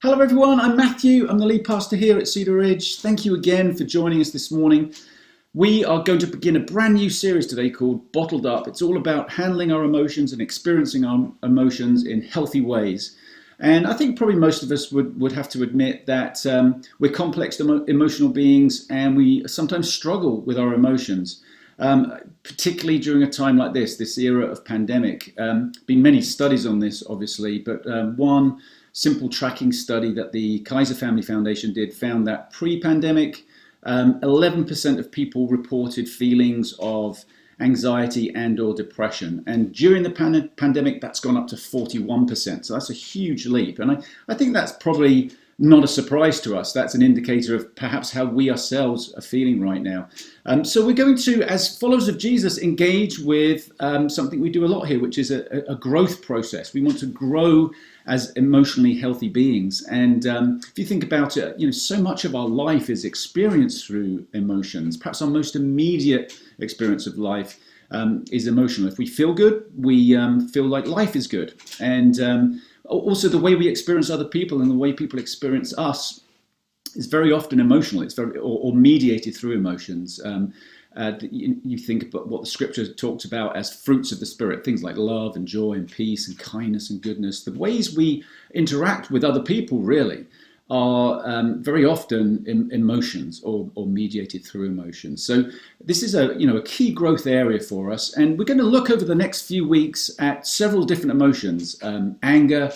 Hello everyone, I'm Matthew. I'm the lead pastor here at Cedar Ridge. Thank you again for joining us this morning. We are going to begin a brand new series today called Bottled Up. It's all about handling our emotions and experiencing our emotions in healthy ways. And I think probably most of us would have to admit that we're complex emotional beings and we sometimes struggle with our emotions. Particularly during a time like this era of pandemic. Been many studies on this, obviously, but one simple tracking study that the Kaiser Family Foundation did found that pre-pandemic, 11% of people reported feelings of anxiety and or depression. And during the pandemic, that's gone up to 41%. So that's a huge leap. And I think that's probably not a surprise to us. That's an indicator of perhaps how we ourselves are feeling right now. So we're going to, as followers of Jesus, engage with something we do a lot here, which is a growth process. We want to grow as emotionally healthy beings. And if you think about it, so much of our life is experienced through emotions. Perhaps our most immediate experience of life is emotional. If we feel good, we feel like life is good. And also the way we experience other people and the way people experience us is very often emotional. It's very or mediated through emotions. You think about what the scripture talks about as fruits of the spirit, things like love and joy and peace and kindness and goodness. The ways we interact with other people really are very often emotions or mediated through emotions. So this is a key growth area for us, and we're going to look over the next few weeks at several different emotions: anger,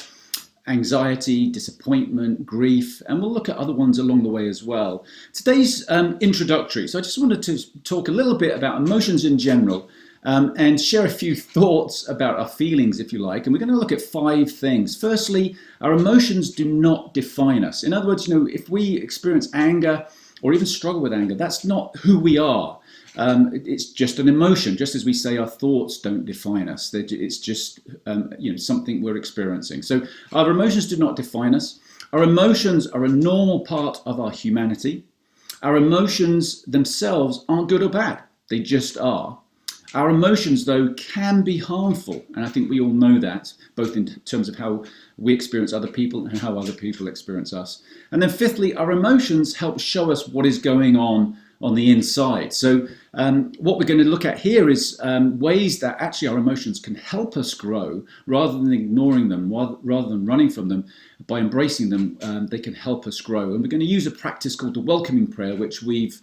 anxiety, disappointment, grief, and we'll look at other ones along the way as well. Today's introductory, so I just wanted to talk a little bit about emotions in general. And share a few thoughts about our feelings, if you like. And we're going to look at 5 things. Firstly, our emotions do not define us. In other words, if we experience anger or even struggle with anger, that's not who we are. It's just an emotion, just as we say our thoughts don't define us. It's just something we're experiencing. So our emotions do not define us. Our emotions are a normal part of our humanity. Our emotions themselves aren't good or bad. They just are. Our emotions, though, can be harmful, and I think we all know that, both in terms of how we experience other people and how other people experience us. And then fifthly, our emotions help show us what is going on the inside. So what we're going to look at here is ways that actually our emotions can help us grow rather than ignoring them, rather than running from them. By embracing them, they can help us grow. And we're going to use a practice called the welcoming prayer, which we've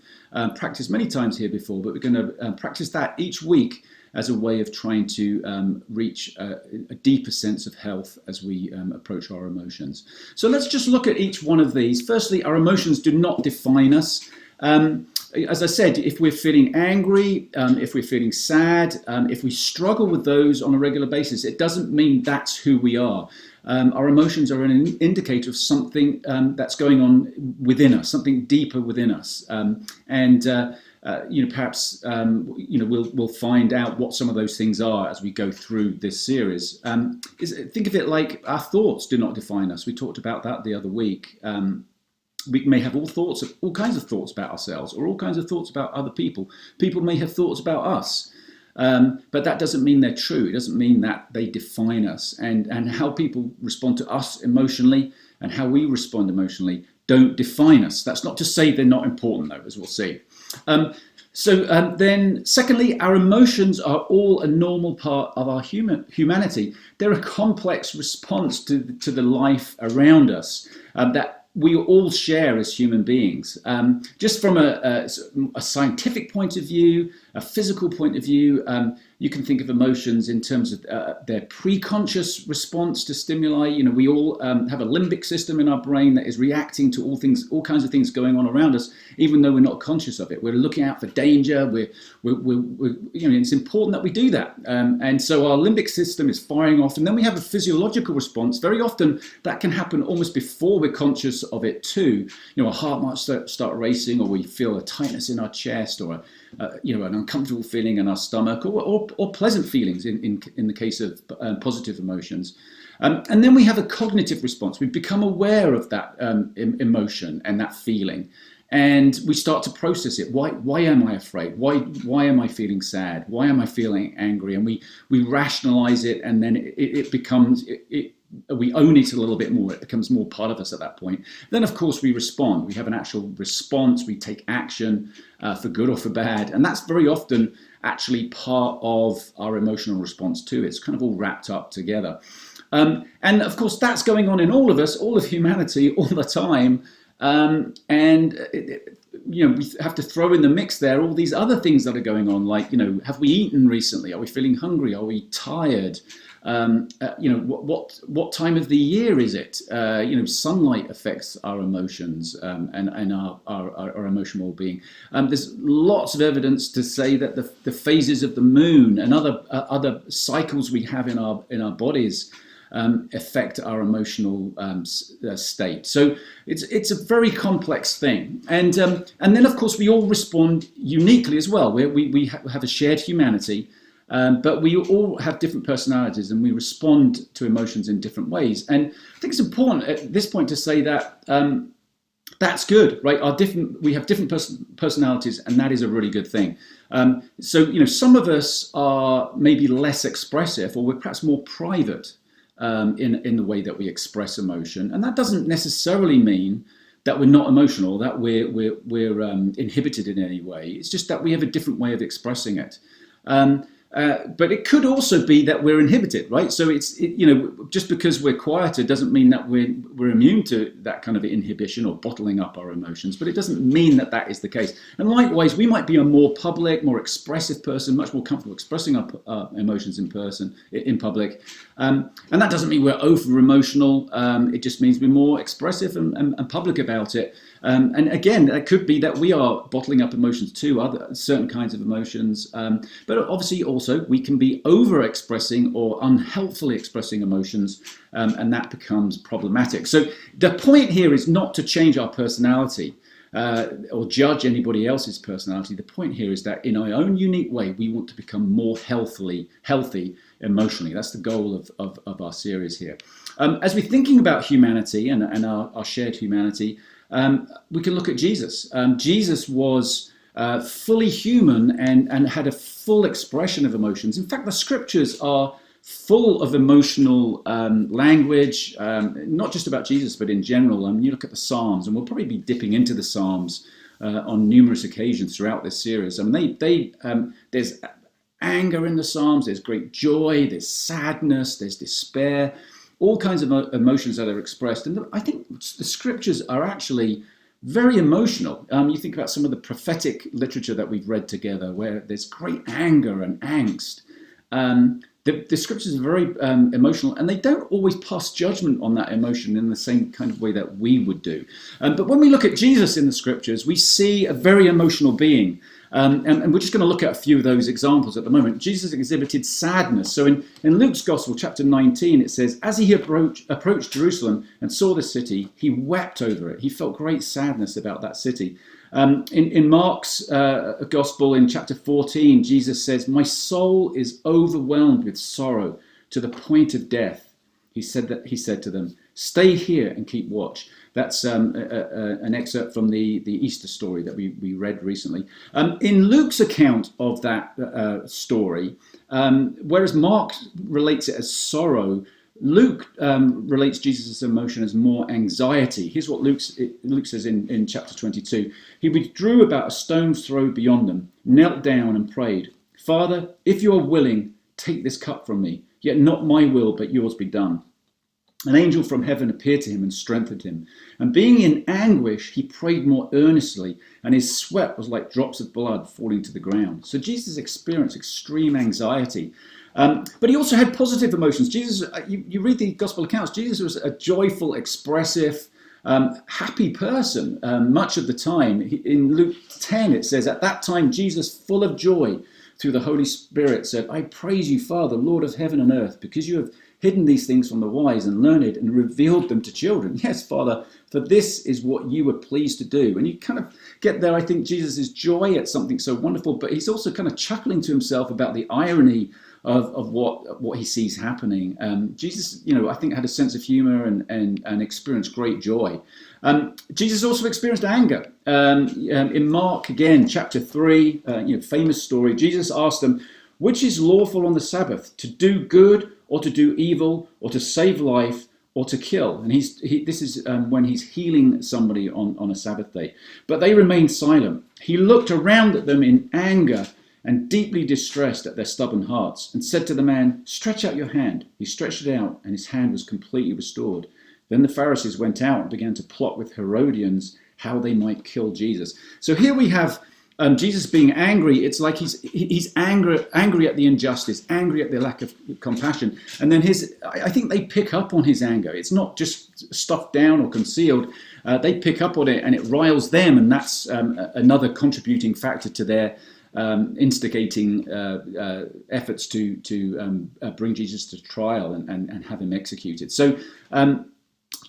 practiced many times here before, but we're going to practice that each week as a way of trying to reach a deeper sense of health as we approach our emotions. So let's just look at each one of these. Firstly, our emotions do not define us. As I said, if we're feeling angry, if we're feeling sad, if we struggle with those on a regular basis, it doesn't mean that's who we are. Our emotions are an indicator of something that's going on within us, something deeper within us. Perhaps we'll find out what some of those things are as we go through this series. Think of it like our thoughts do not define us. We talked about that the other week. We may have all kinds of thoughts about ourselves, or all kinds of thoughts about other people. People may have thoughts about us, but that doesn't mean they're true. It doesn't mean that they define us. And how people respond to us emotionally and how we respond emotionally don't define us. That's not to say they're not important, though, as we'll see. Then secondly, our emotions are all a normal part of our humanity. They're a complex response to the life around us that we all share as human beings. Just from a scientific point of view, a physical point of view, you can think of emotions in terms of their pre-conscious response to stimuli. We all have a limbic system in our brain that is reacting to all kinds of things going on around us, even though we're not conscious of it. We're looking out for danger. It's important that we do that. And so our limbic system is firing off, and then we have a physiological response. Very often that can happen almost before we're conscious of it too. Our heart might start racing, or we feel a tightness in our chest, or an uncomfortable feeling in our stomach, or pleasant feelings in the case of positive emotions. And then we have a cognitive response. We become aware of that emotion and that feeling. And we start to process it. Why am I afraid? Why am I feeling sad? Why am I feeling angry? And we rationalize it, and then it we own it a little bit more. It becomes more part of us at that point. Then, of course, we respond. We have an actual response. We take action for good or for bad. And that's very often actually part of our emotional response too. It's kind of all wrapped up together. And of course, that's going on in all of us, all of humanity, all the time. We have to throw in the mix there all these other things that are going on, like, have we eaten recently? Are we feeling hungry? Are we tired? What time of the year is it? Sunlight affects our emotions and our emotional well-being. There's lots of evidence to say that the phases of the moon and other cycles we have in our bodies affect our emotional state. So it's a very complex thing, and then of course we all respond uniquely as well. We have a shared humanity, but we all have different personalities, and we respond to emotions in different ways. And I think it's important at this point to say that that's good, right? We have different personalities, and that is a really good thing. So some of us are maybe less expressive, or we're perhaps more private in the way that we express emotion, and that doesn't necessarily mean that we're not emotional, that we're inhibited in any way. It's just that we have a different way of expressing it. But it could also be that we're inhibited, right? So just because we're quieter doesn't mean that we're immune to that kind of inhibition or bottling up our emotions, but it doesn't mean that is the case. And likewise, we might be a more public, more expressive person, much more comfortable expressing our emotions in public. And that doesn't mean we're over emotional. It just means we're more expressive and public about it. And again, it could be that we are bottling up emotions too, certain kinds of emotions. But obviously also we can be over-expressing or unhelpfully expressing emotions, and that becomes problematic. So the point here is not to change our personality or judge anybody else's personality. The point here is that in our own unique way, we want to become more healthy emotionally. That's the goal of our series here. As we're thinking about humanity and our shared humanity, we can look at Jesus. Jesus was fully human and had a full expression of emotions. In fact, the scriptures are full of emotional language, not just about Jesus, but in general. You look at the Psalms, and we'll probably be dipping into the Psalms on numerous occasions throughout this series. There's anger in the Psalms, there's great joy, there's sadness, there's despair, all kinds of emotions that are expressed. And I think the scriptures are actually very emotional. You think about some of the prophetic literature that we've read together, where there's great anger and angst. The scriptures are very emotional, and they don't always pass judgment on that emotion in the same kind of way that we would do. But when we look at Jesus in the scriptures, we see a very emotional being. And we're just going to look at a few of those examples at the moment. Jesus exhibited sadness. So in Luke's Gospel, chapter 19, it says, as he approached Jerusalem and saw the city, he wept over it. He felt great sadness about that city. In Mark's Gospel, in chapter 14, Jesus says, my soul is overwhelmed with sorrow to the point of death. He said to them, stay here and keep watch. That's an excerpt from the Easter story that we read recently. In Luke's account of that story, whereas Mark relates it as sorrow, Luke relates Jesus' emotion as more anxiety. Here's what Luke says in chapter 22. He withdrew about a stone's throw beyond them, knelt down and prayed, Father, if you are willing, take this cup from me, yet not my will, but yours be done. An angel from heaven appeared to him and strengthened him. And being in anguish, he prayed more earnestly, and his sweat was like drops of blood falling to the ground. So Jesus experienced extreme anxiety. But he also had positive emotions. Jesus, you read the gospel accounts, Jesus was a joyful, expressive, happy person much of the time. In Luke 10, it says, at that time, Jesus, full of joy through the Holy Spirit, said, I praise you, Father, Lord of heaven and earth, because you have hidden these things from the wise and learned and revealed them to children. Yes, Father, for this is what you were pleased to do. And you kind of get there, I think, Jesus' joy at something so wonderful, but he's also kind of chuckling to himself about the irony of what he sees happening. Jesus, I think had a sense of humor and experienced great joy. Jesus also experienced anger. In Mark, again, chapter 3, famous story, Jesus asked them, Which is lawful on the Sabbath, to do good or to do evil, or to save life or to kill? And this is when he's healing somebody on a Sabbath day. But they remained silent. He looked around at them in anger and deeply distressed at their stubborn hearts, and said to the man, "Stretch out your hand." He stretched it out, and his hand was completely restored. Then the Pharisees went out and began to plot with Herodians how they might kill Jesus. So here we have Jesus being angry. It's like he's angry at the injustice, angry at the lack of compassion. And then I think they pick up on his anger. It's not just stuffed down or concealed. They pick up on it, and it riles them, and that's another contributing factor to their instigating efforts to bring Jesus to trial and have him executed. So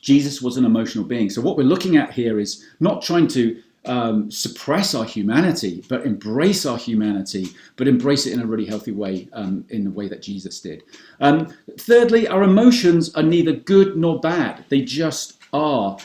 Jesus was an emotional being. So what we're looking at here is not trying to suppress our humanity, but embrace our humanity, but embrace it in a really healthy way, in the way that Jesus did. Thirdly, our emotions are neither good nor bad. They just are.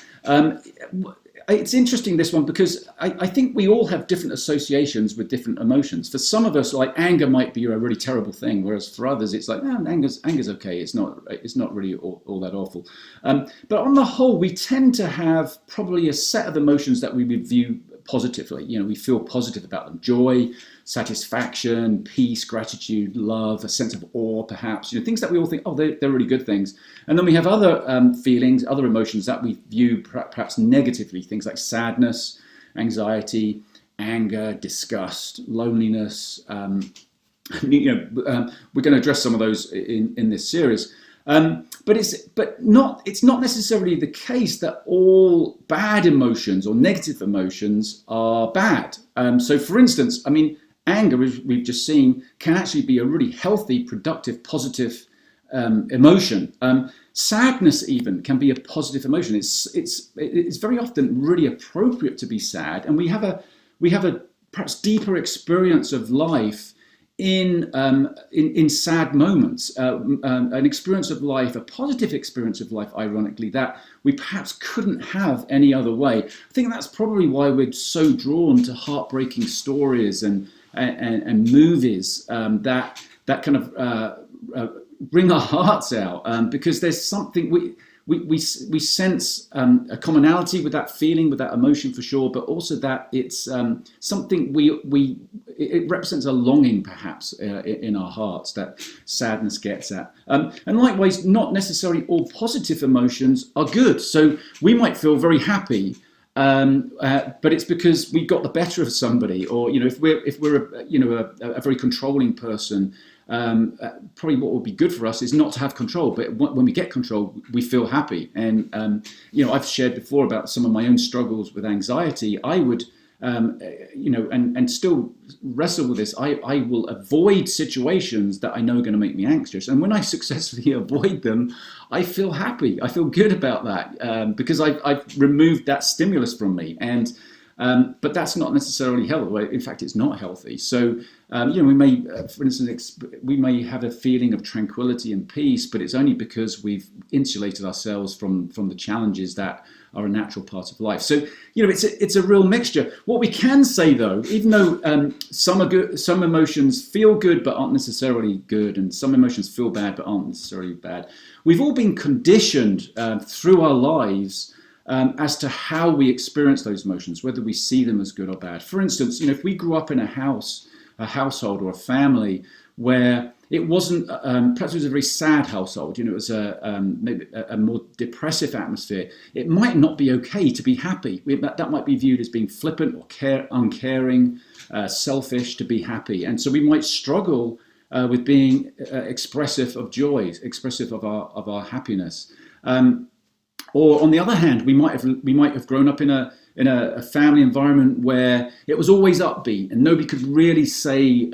It's interesting, this one, because I think we all have different associations with different emotions. For some of us, like, anger might be a really terrible thing, whereas for others, it's like, anger's okay. It's not really all that awful. But on the whole, we tend to have probably a set of emotions that we would view positively. We feel positive about them: joy, satisfaction, peace, gratitude, love, a sense of awe, perhaps. Things that we all think, they're really good things. And then we have other feelings, other emotions that we view perhaps negatively. Things like sadness, anxiety, anger, disgust, loneliness. We're going to address some of those in this series. But it's not necessarily the case that all bad emotions or negative emotions are bad. So, for instance, anger, as we've just seen, can actually be a really healthy, productive, positive emotion. Sadness even can be a positive emotion. It's very often really appropriate to be sad, and we have a perhaps deeper experience of life in sad moments, an experience of life, a positive experience of life, ironically, that we perhaps couldn't have any other way. I think that's probably why we're so drawn to heartbreaking stories and movies that kind of bring our hearts out, because there's something we sense a commonality with that feeling, with that emotion, for sure, but also that it's something it represents a longing, perhaps, in our hearts, that sadness gets at. And likewise, not necessarily all positive emotions are good. So we might feel very happy, but it's because we got the better of somebody, or if we're a very controlling person. Probably what would be good for us is not to have control, but when we get control, we feel happy. And I've shared before about some of my own struggles with anxiety. I would and still wrestle with this. I will avoid situations that I know are going to make me anxious, and when I successfully avoid them, I feel happy. I feel good about that, because I've removed that stimulus from me. And but that's not necessarily healthy. In fact, it's not healthy. So, we may, for instance, we may have a feeling of tranquility and peace, but it's only because we've insulated ourselves from the challenges that are a natural part of life. So, it's a real mixture. What we can say, though, even though some are good, some emotions feel good but aren't necessarily good, and some emotions feel bad but aren't necessarily bad, we've all been conditioned through our lives as to how we experience those emotions, whether we see them as good or bad. For instance, if we grew up in a household or a family where it wasn't, perhaps it was a very sad household, it was maybe a more depressive atmosphere, it might not be okay to be happy. That might be viewed as being flippant or uncaring, selfish to be happy. And so we might struggle with being expressive of joy, expressive of our happiness. Or on the other hand, we might have grown up in a family environment where it was always upbeat and nobody could really say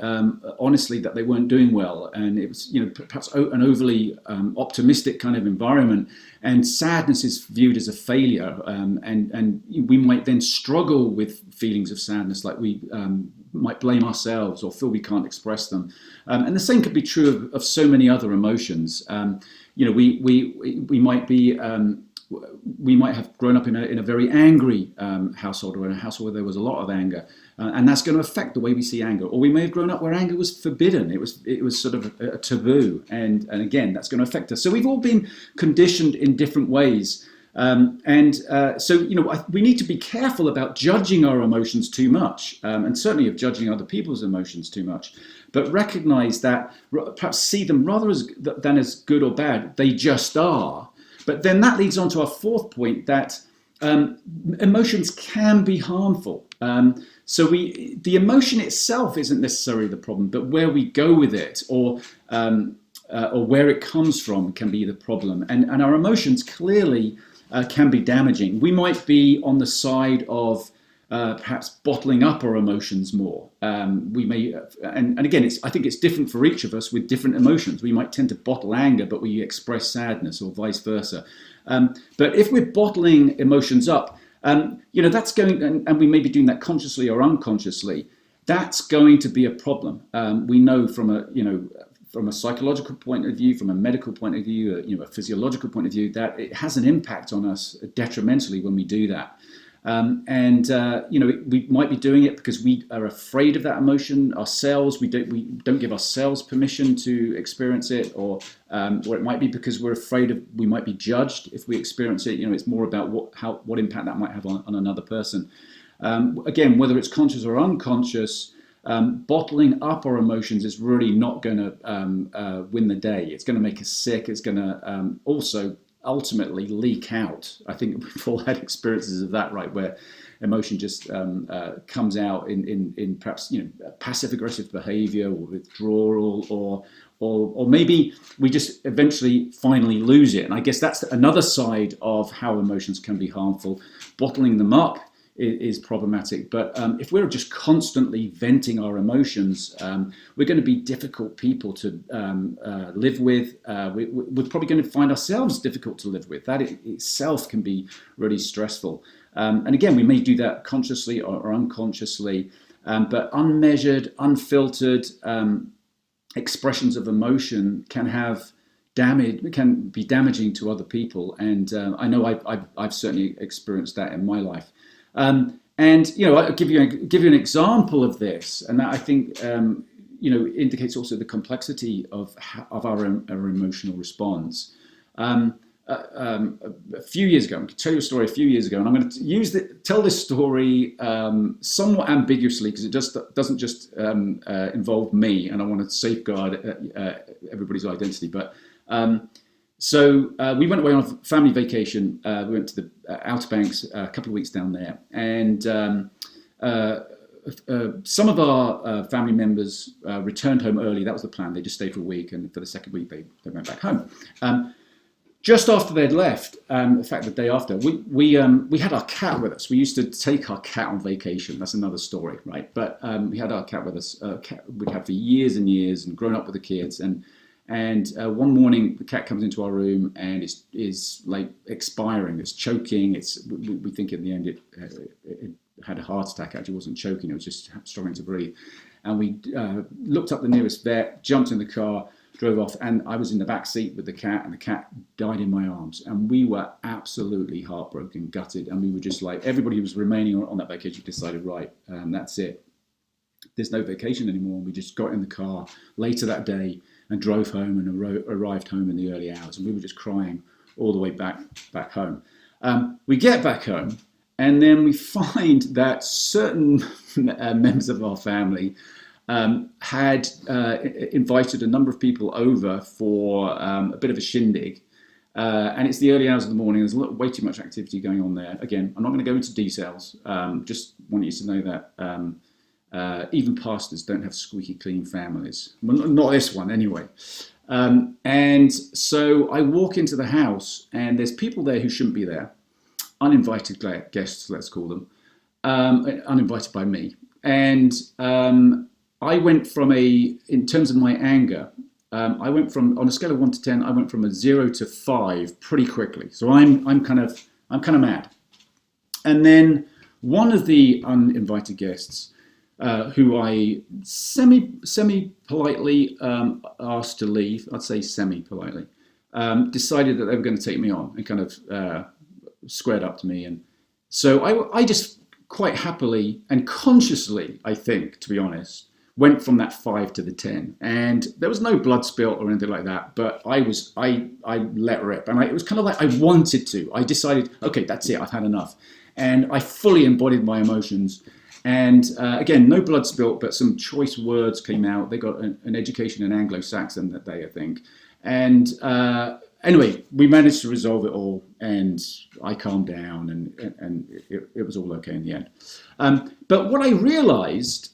honestly that they weren't doing well, and it was perhaps an overly optimistic kind of environment, and sadness is viewed as a failure, and we might then struggle with feelings of sadness, like we might blame ourselves or feel we can't express them, and the same could be true of so many other emotions. We might be we might have grown up in a very angry household, or in a household where there was a lot of anger, and that's going to affect the way we see anger. Or we may have grown up where anger was forbidden; it was sort of a taboo, and again, that's going to affect us. So we've all been conditioned in different ways. So we need to be careful about judging our emotions too much, and certainly of judging other people's emotions too much. But recognize that, perhaps see them rather than as good or bad. They just are. But then that leads on to our fourth point, that emotions can be harmful. So the emotion itself isn't necessarily the problem, but where we go with it, or where it comes from, can be the problem. And our emotions clearly can be damaging. We might be on the side of perhaps bottling up our emotions more. We may, and again, I think it's different for each of us with different emotions. We might tend to bottle anger, but we express sadness, or vice versa. But if we're bottling emotions up, that's going, and we may be doing that consciously or unconsciously, that's going to be a problem. We know from a psychological point of view, from a medical point of view, a physiological point of view, that it has an impact on us detrimentally when we do that. We might be doing it because we are afraid of that emotion ourselves. We don't give ourselves permission to experience it, or it might be because we're afraid we might be judged if we experience it. It's more about what impact that might have on another person. Again, whether it's conscious or unconscious, bottling up our emotions is really not going to win the day. It's going to make us sick. It's going to also ultimately leak out. I think we've all had experiences of that, right, where emotion just comes out in perhaps passive aggressive behavior, or withdrawal, or maybe we just eventually finally lose it. And I guess that's another side of how emotions can be harmful. Bottling them up is problematic, but if we're just constantly venting our emotions, we're going to be difficult people to live with. We're probably going to find ourselves difficult to live with. That itself can be really stressful. And again, we may do that consciously or unconsciously, but unmeasured, unfiltered expressions of emotion can be damaging to other people. And I know I've certainly experienced that in my life. I'll give you an example of this, and that I think indicates also the complexity of our emotional response. A few years ago, I'm going to tell you a story. A few years ago, and I'm going to tell this story somewhat ambiguously, because it just doesn't just involve me, and I want to safeguard everybody's identity. But So we went away on a family vacation. We went to the Outer Banks, a couple of weeks down there, and some of our family members returned home early. That was the plan. They just stayed for a week, and for the second week they went back home. Just after they'd left, in fact, the day after, we had our cat with us. We used to take our cat on vacation. That's another story, right? But we had our cat with us. Cat we'd had for years and years, and grown up with the kids. And one morning, the cat comes into our room and is like expiring. It's choking. We think in the end it had a heart attack. Actually, it wasn't choking. It was just struggling to breathe. And we looked up the nearest vet, jumped in the car, drove off, and I was in the back seat with the cat, and the cat died in my arms. And we were absolutely heartbroken, gutted, and we were just like, everybody who was remaining on that vacation decided, right, that's it. There's no vacation anymore. And we just got in the car later that day and drove home and arrived home in the early hours. And we were just crying all the way back home. We get back home, and then we find that certain members of our family had invited a number of people over for a bit of a shindig. And it's the early hours of the morning. There's way too much activity going on there. Again, I'm not going to go into details. Just want you to know that even pastors don't have squeaky clean families. Well, not this one anyway. And so I walk into the house, and there's people there who shouldn't be there. Uninvited guests, let's call them. Uninvited by me. And I went from in terms of my anger, I went from, on a scale of 1 to 10, I went from a 0 to 5 pretty quickly. So I'm kind of mad. And then one of the uninvited guests, who I semi-politely asked to leave, I'd say semi-politely, decided that they were going to take me on and kind of squared up to me. And so I just quite happily and consciously, I think, to be honest, went from that 5 to the 10. And there was no blood spilt or anything like that, but I let rip. And it was kind of like I wanted to. I decided, okay, that's it, I've had enough. And I fully embodied my emotions. And again, no blood spilt, but some choice words came out. They got an education in Anglo-Saxon that day, I think. And anyway, we managed to resolve it all, and I calmed down, and it was all okay in the end. But what I realized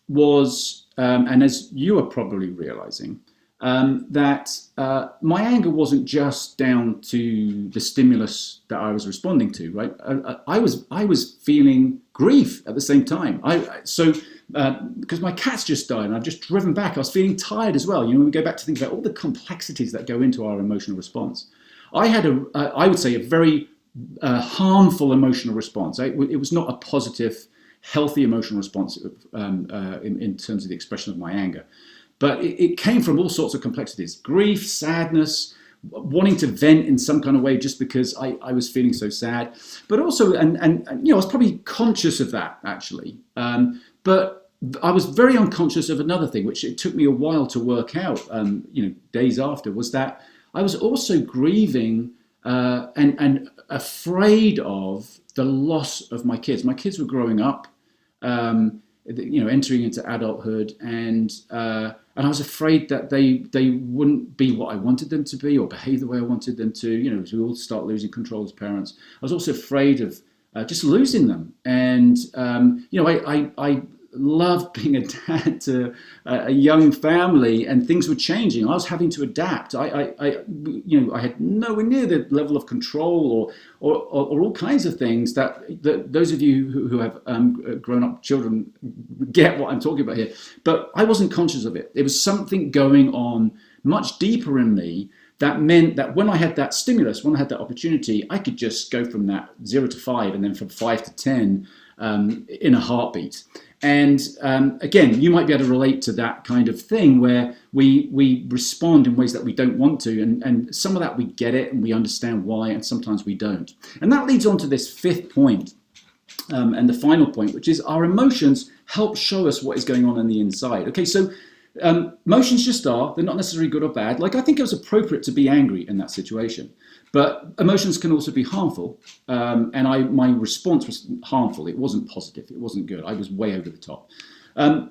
was, and as you are probably realizing, that my anger wasn't just down to the stimulus that I was responding to, right? I was feeling grief at the same time. Because my cat's just died and I've just driven back, I was feeling tired as well. You know, when we go back to think about all the complexities that go into our emotional response. I had I would say, a very harmful emotional response. It was not a positive, healthy emotional response in terms of the expression of my anger. But it came from all sorts of complexities: grief, sadness, wanting to vent in some kind of way just because I was feeling so sad. But also, and you know, I was probably conscious of that actually. But I was very unconscious of another thing, which it took me a while to work out, you know, days after, was that I was also grieving and afraid of the loss of my kids. My kids were growing up, you know, entering into adulthood, and I was afraid that they wouldn't be what I wanted them to be or behave the way I wanted them to. You know, as we all start losing control as parents. I was also afraid of just losing them. And you know, I loved being a dad to a young family, and things were changing. I was having to adapt. You know, I had nowhere near the level of control or all kinds of things that those of you who have grown up children get what I'm talking about here. But I wasn't conscious of it. There was something going on much deeper in me that meant that when I had that stimulus, when I had that opportunity, I could just go from that 0 to 5 and then from 5 to 10 in a heartbeat. And again, you might be able to relate to that kind of thing where we respond in ways that we don't want to. And some of that we get it and we understand why, and sometimes we don't. And that leads on to this fifth point and the final point, which is our emotions help show us what is going on the inside. Okay, so emotions just are. They're not necessarily good or bad. Like, I think it was appropriate to be angry in that situation. But emotions can also be harmful, and my response was harmful. It wasn't positive. It wasn't good. I was way over the top.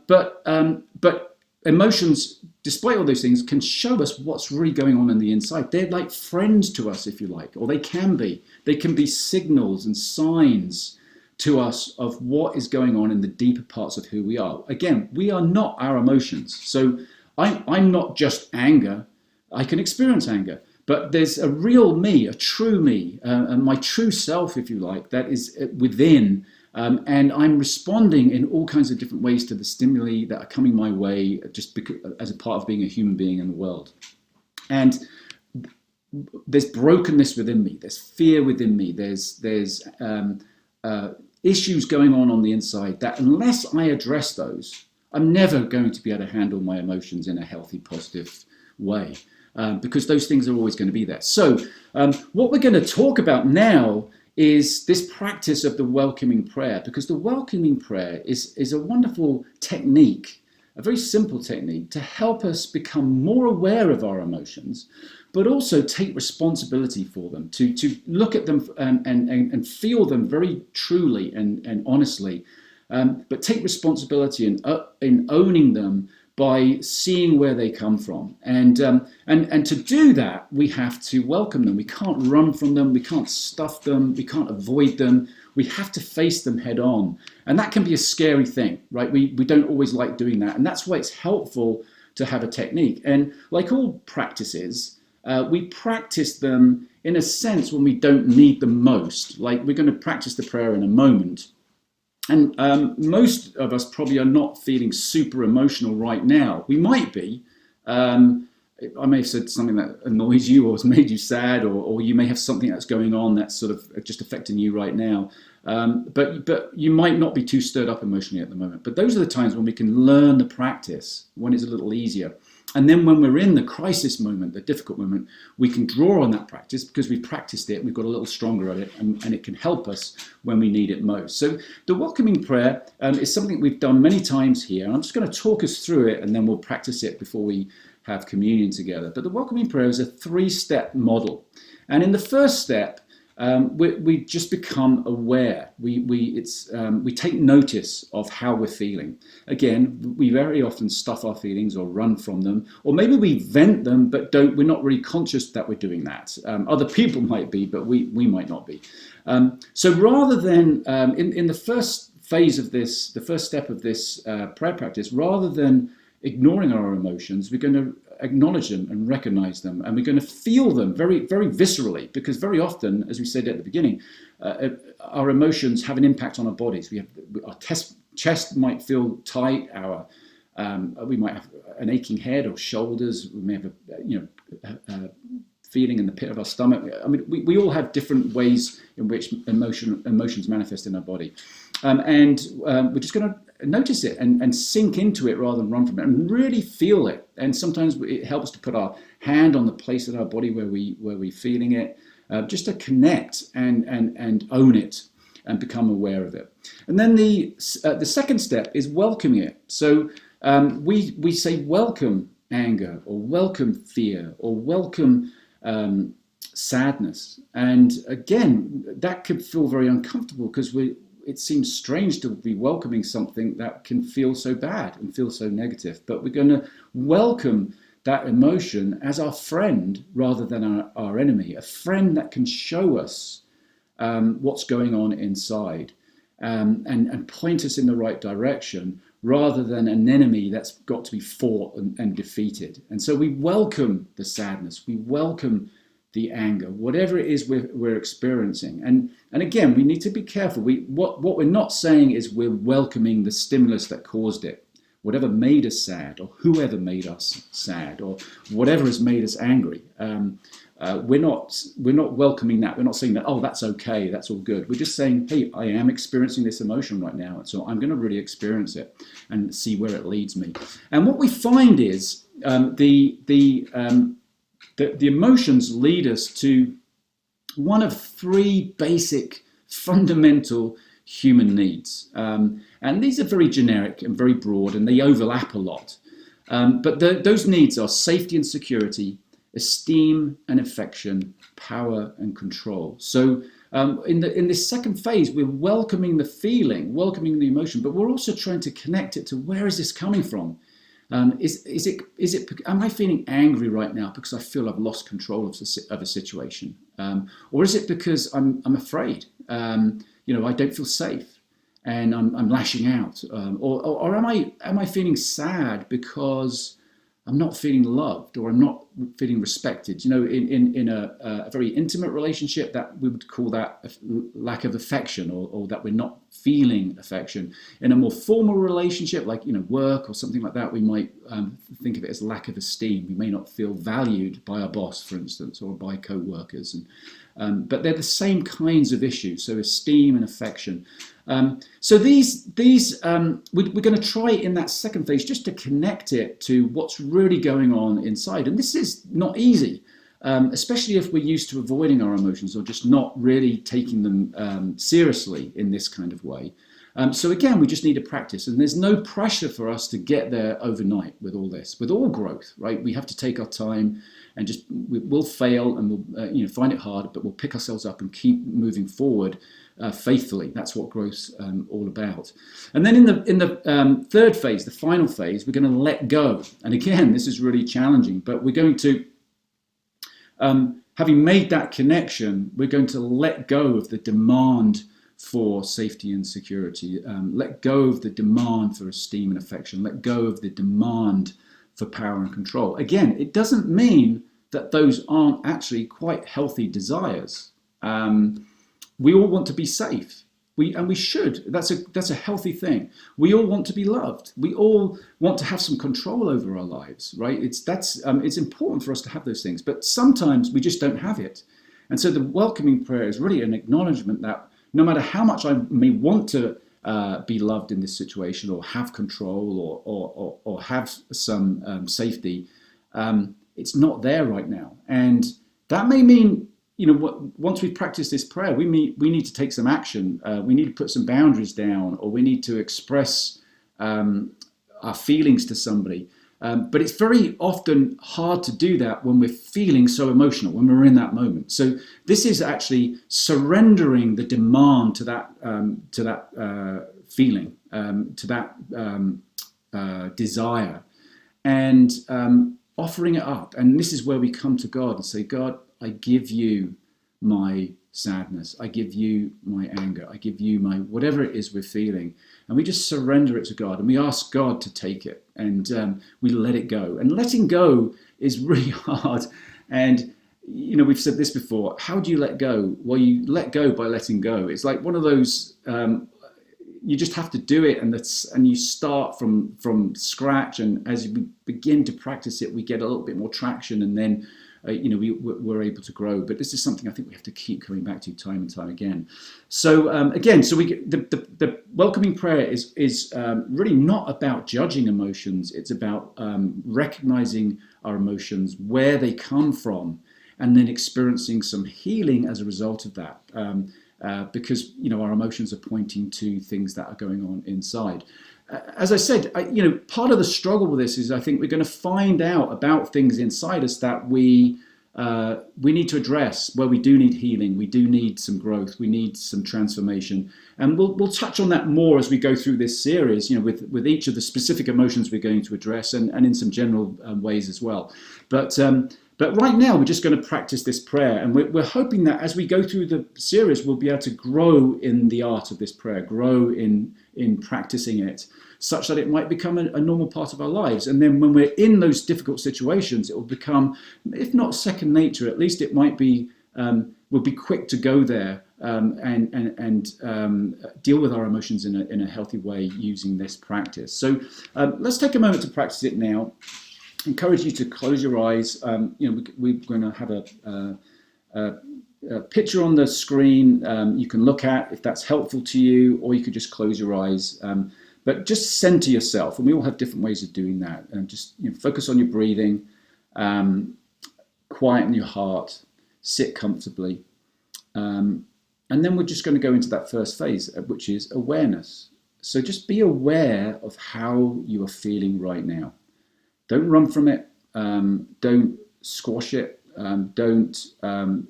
But emotions, despite all those things, can show us what's really going on the inside. They're like friends to us, if you like, or they can be. They can be signals and signs to us of what is going on in the deeper parts of who we are. Again, we are not our emotions. So I'm not just anger. I can experience anger. But there's a real me, a true me, and my true self, if you like, that is within. And I'm responding in all kinds of different ways to the stimuli that are coming my way, just because, as a part of being a human being in the world. And there's brokenness within me. There's fear within me. There's issues going on the inside that, unless I address those, I'm never going to be able to handle my emotions in a healthy, positive way. Because those things are always going to be there. So what we're going to talk about now is this practice of the welcoming prayer, because the welcoming prayer is a wonderful technique, a very simple technique to help us become more aware of our emotions, but also take responsibility for them, to look at them and feel them very truly and honestly, but take responsibility in owning them by seeing where they come from. And to do that, we have to welcome them. We can't run from them. We can't stuff them. We can't avoid them. We have to face them head on. And that can be a scary thing, right? We don't always like doing that. And that's why it's helpful to have a technique. And like all practices, we practice them in a sense when we don't need them most. Like, we're going to practice the prayer in a moment. And most of us probably are not feeling super emotional right now. We might be. I may have said something that annoys you or has made you sad, or you may have something that's going on that's sort of just affecting you right now. But you might not be too stirred up emotionally at the moment. But those are the times when we can learn the practice, when it's a little easier. And then when we're in the crisis moment, the difficult moment, we can draw on that practice because we've practiced it, we've got a little stronger at it, and it can help us when we need it most. So the welcoming prayer is something we've done many times here. And I'm just going to talk us through it, and then we'll practice it before we have communion together. But the welcoming prayer is a 3-step model. And in the first step, we just become aware. We take notice of how we're feeling. Again, we very often stuff our feelings or run from them, or maybe we vent them, but we're not really conscious that we're doing that. Other people might be, but we might not be. So rather than, in the first phase of this, the first step of this prayer practice, rather than ignoring our emotions, we're going to acknowledge them and recognize them, and we're going to feel them very, very viscerally, because very often, as we said at the beginning, our emotions have an impact on our bodies. Our chest might feel tight, we might have an aching head or shoulders, we may have a feeling in the pit of our stomach. I mean, we all have different ways in which emotions manifest in our body, and we're just going to notice it and sink into it rather than run from it, and really feel it. And sometimes it helps to put our hand on the place in our body where we're feeling it, just to connect and own it and become aware of it. And then the second step is welcoming it. So we say welcome anger, or welcome fear, or welcome sadness. And again, that could feel very uncomfortable because it seems strange to be welcoming something that can feel so bad and feel so negative. But we're going to welcome that emotion as our friend rather than our enemy, a friend that can show us what's going on inside, and point us in the right direction, rather than an enemy that's got to be fought and defeated. And so we welcome the sadness, we welcome the anger, whatever it is we're experiencing. And again, we need to be careful. What we're not saying is we're welcoming the stimulus that caused it. Whatever made us sad, or whoever made us sad, or whatever has made us angry. We're not welcoming that. We're not saying that, oh, that's okay, that's all good. We're just saying, hey, I am experiencing this emotion right now, and so I'm going to really experience it and see where it leads me. And what we find is the emotions lead us to one of 3 basic fundamental human needs. And these are very generic and very broad, and they overlap a lot. But those needs are safety and security, esteem and affection, power and control. So in this second phase, we're welcoming the feeling, welcoming the emotion, but we're also trying to connect it to, where is this coming from? Am I feeling angry right now because I feel I've lost control of a situation? Or is it because I'm afraid? I don't feel safe and I'm lashing out. Or am I feeling sad because I'm not feeling loved, or I'm not feeling respected? In a very intimate relationship, that we would call that a lack of affection, or that we're not feeling affection. In a more formal relationship, like work or something like that, we might think of it as lack of esteem. We may not feel valued by our boss, for instance, or by co-workers. But they're the same kinds of issues. So esteem and affection. So these we're going to try in that second phase just to connect it to what's really going on inside. And this is not easy, especially if we're used to avoiding our emotions, or just not really taking them seriously in this kind of way. So again, we just need to practice, and there's no pressure for us to get there overnight with all this, with all growth, right? We have to take our time, and we'll fail, and we'll find it hard, but we'll pick ourselves up and keep moving forward faithfully. That's what growth's all about. And then in the third phase, the final phase, we're going to let go. And again, this is really challenging, but we're going to, having made that connection, we're going to let go of the demand for safety and security, let go of the demand for esteem and affection, let go of the demand for power and control. Again, it doesn't mean that those aren't actually quite healthy desires. We all want to be safe. We should. That's a healthy thing. We all want to be loved. We all want to have some control over our lives, right? It's important for us to have those things, but sometimes we just don't have it. And so the welcoming prayer is really an acknowledgement that no matter how much I may want to be loved in this situation, or have control, or have some safety, it's not there right now. And that may mean, once we've practiced this prayer, we need to take some action. We need to put some boundaries down, or we need to express our feelings to somebody. But it's very often hard to do that when we're feeling so emotional, when we're in that moment. So this is actually surrendering the demand to that feeling, to that desire, and offering it up. And this is where we come to God and say, God, I give you my sadness. I give you my anger. I give you my whatever it is we're feeling. And we just surrender it to God, and we ask God to take it, and we let it go. And letting go is really hard. And we've said this before. How do you let go? Well, you let go by letting go. It's like one of those. You just have to do it, and you start from scratch. And as we begin to practice it, we get a little bit more traction, and then we're able to grow. But this is something I think we have to keep coming back to time and time again. So we get the welcoming prayer is really not about judging emotions. It's about recognizing our emotions, where they come from, and then experiencing some healing as a result of that. Because our emotions are pointing to things that are going on inside. As I said, part of the struggle with this is I think we're going to find out about things inside us that we need to address, where we do need healing, we do need some growth, we need some transformation, and we'll touch on that more as we go through this series. With each of the specific emotions we're going to address, and in some general ways as well. But right now, we're just going to practice this prayer, and we're hoping that as we go through the series, we'll be able to grow in the art of this prayer, grow in practicing it, such that it might become a normal part of our lives. And then when we're in those difficult situations, it will become, if not second nature, at least it might be, we'll be quick to go there and deal with our emotions in a healthy way using this practice. So let's take a moment to practice it now. Encourage you to close your eyes. We're going to have a picture on the screen you can look at if that's helpful to you, or you could just close your eyes. But just center yourself, and we all have different ways of doing that. And just focus on your breathing, quieten your heart, sit comfortably, and then we're just going to go into that first phase, which is awareness. So just be aware of how you are feeling right now. Don't run from it. Don't squash it. Don't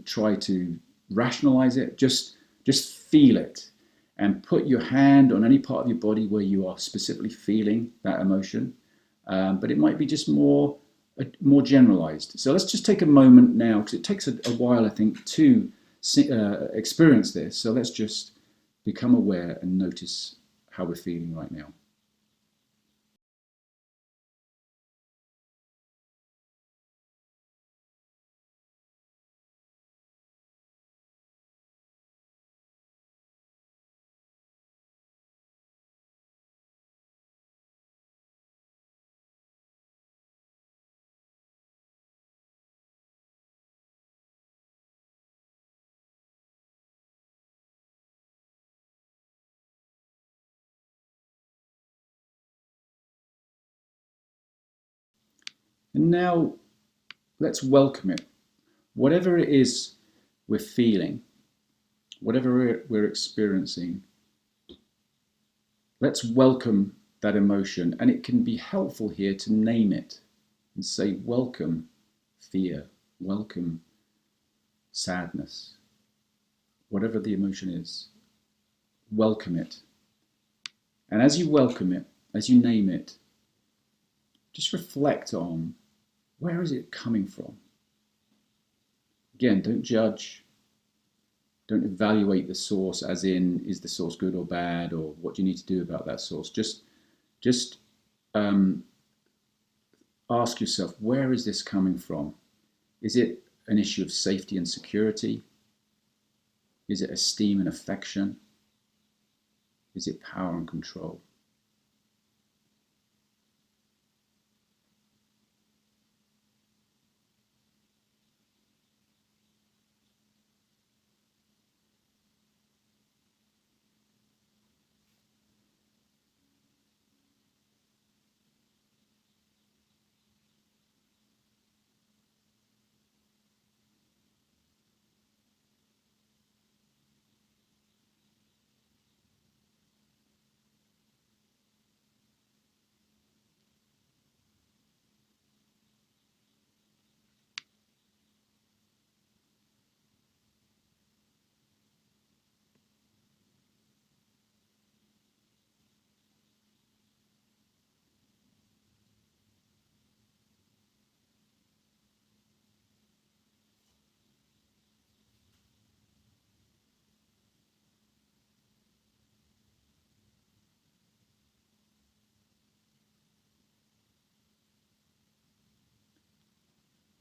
try to rationalize it. Just feel it, and put your hand on any part of your body where you are specifically feeling that emotion. But it might be just more generalized. So let's just take a moment now, because it takes a while, I think, to experience this. So let's just become aware and notice how we're feeling right now. And now let's welcome it. Whatever it is we're feeling, whatever we're experiencing, let's welcome that emotion. And it can be helpful here to name it and say, welcome fear, welcome sadness, whatever the emotion is, welcome it. And as you welcome it, as you name it, just reflect on, where is it coming from? Again, don't judge. Don't evaluate the source as in, is the source good or bad, or what do you need to do about that source? Just ask yourself, where is this coming from? Is it an issue of safety and security? Is it esteem and affection? Is it power and control?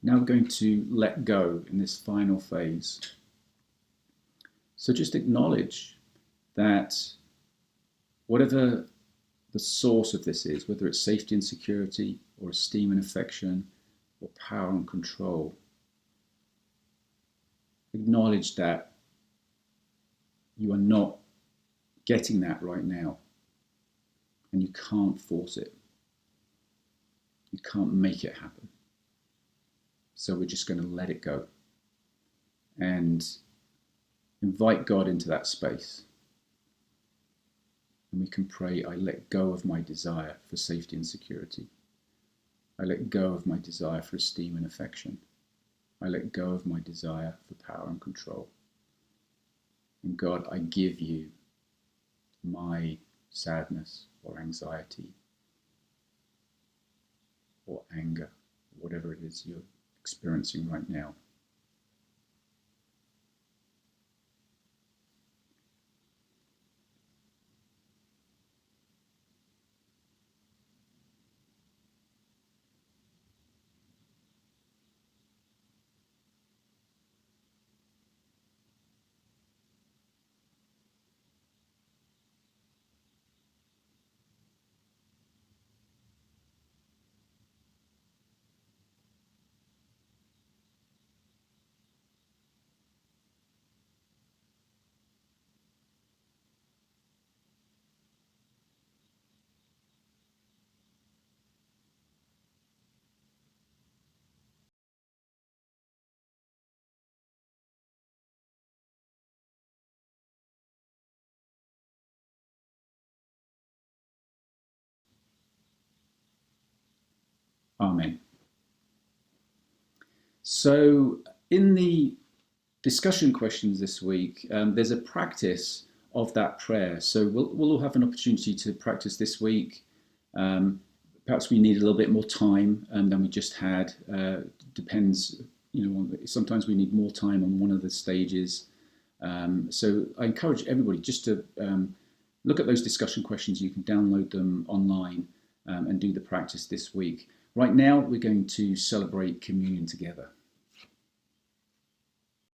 Now we're going to let go in this final phase. So just acknowledge that whatever the source of this is, whether it's safety and security, or esteem and affection, or power and control, acknowledge that you are not getting that right now, and you can't force it. You can't make it happen. So we're just going to let it go and invite God into that space. And we can pray, I let go of my desire for safety and security. I let go of my desire for esteem and affection. I let go of my desire for power and control. And God, I give you my sadness or anxiety or anger, whatever it is you're experiencing right now. Amen. So in the discussion questions this week, there's a practice of that prayer. So we'll all have an opportunity to practice this week. Perhaps we need a little bit more time than we just had. Depends, sometimes we need more time on one of the stages. So I encourage everybody just to look at those discussion questions. You can download them online and do the practice this week. Right now, we're going to celebrate communion together.